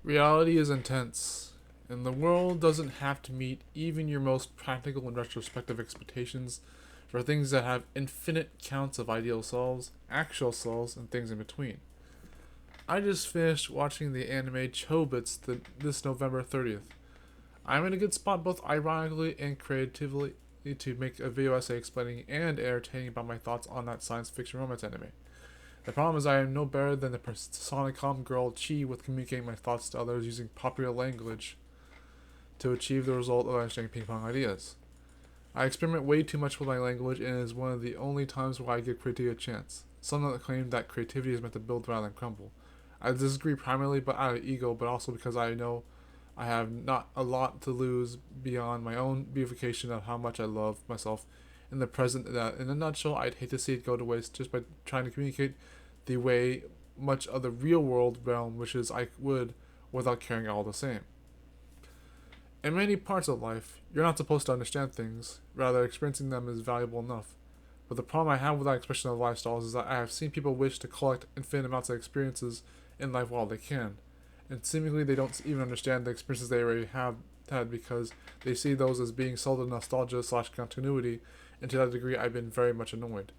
Reality is intense, and the world doesn't have to meet even your most practical and retrospective expectations for things that have infinite counts of ideal selves, actual selves, and things in between. I just finished watching the anime Chobits this November 30th. I'm in a good spot both ironically and creatively to make a video essay explaining and entertaining about my thoughts on that science fiction romance anime. The problem is I am no better than the personicom girl Chi with communicating my thoughts to others using popular language to achieve the result of understanding ping pong ideas. I experiment way too much with my language and it is one of the only times where I give creativity a chance. Some that claim that creativity is meant to build rather than crumble. I disagree primarily but out of ego, but also because I know I have not a lot to lose beyond my own beautification of how much I love myself in the present. That, in a nutshell, I'd hate to see it go to waste just by trying to communicate the way much of the real world realm wishes I would without caring all the same. In many parts of life, you're not supposed to understand things, rather, experiencing them is valuable enough. But the problem I have with that expression of lifestyles is that I have seen people wish to collect infinite amounts of experiences in life while they can, and seemingly they don't even understand the experiences they already have had because they see those as being sold in nostalgia slash continuity, and to that degree I've been very much annoyed.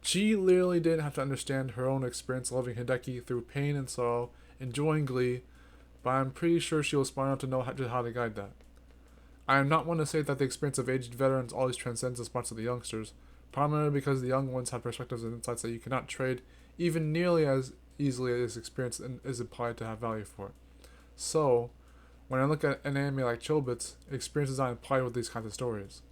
She literally didn't have to understand her own experience loving Hideki through pain and sorrow, enjoying glee, but I'm pretty sure she was smart enough to know how to guide that. I am not one to say that the experience of aged veterans always transcends the smarts of the youngsters, primarily because the young ones have perspectives and insights that you cannot trade even nearly as easily as experience is implied to have value for it. So, when I look at an anime like Chobits, experience is not implied with these kinds of stories.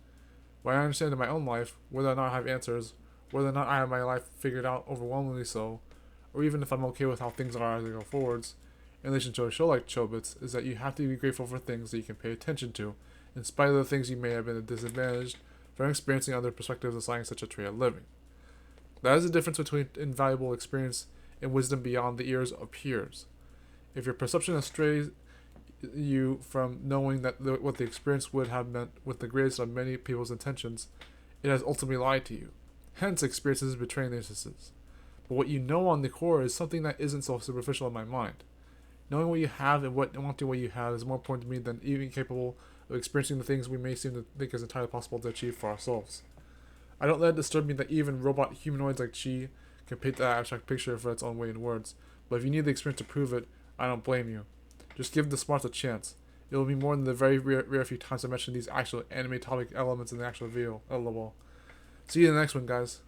When I understand in my own life, whether or not I have answers, whether or not I have my life figured out overwhelmingly so, or even if I'm okay with how things are as I go forwards, in relation to a show like Chobits, is that you have to be grateful for things that you can pay attention to, in spite of the things you may have been disadvantaged from experiencing other perspectives assigning such a trait of living. That is the difference between invaluable experience and wisdom beyond the ears of peers. If your perception strays you from knowing that what the experience would have meant with the greatest of many people's intentions, it has ultimately lied to you. Hence, experiences betraying the instances. But what you know on the core is something that isn't so superficial in my mind. Knowing what you have and wanting what you have is more important to me than even capable of experiencing the things we may seem to think is entirely possible to achieve for ourselves. I don't let it disturb me that even robot humanoids like Chi can paint that abstract picture for its own way in words, but if you need the experience to prove it, I don't blame you. Just give the smarts a chance. It will be more than the very rare few times I mention these actual anime topic elements in the actual video. LOL. See you in the next one, guys.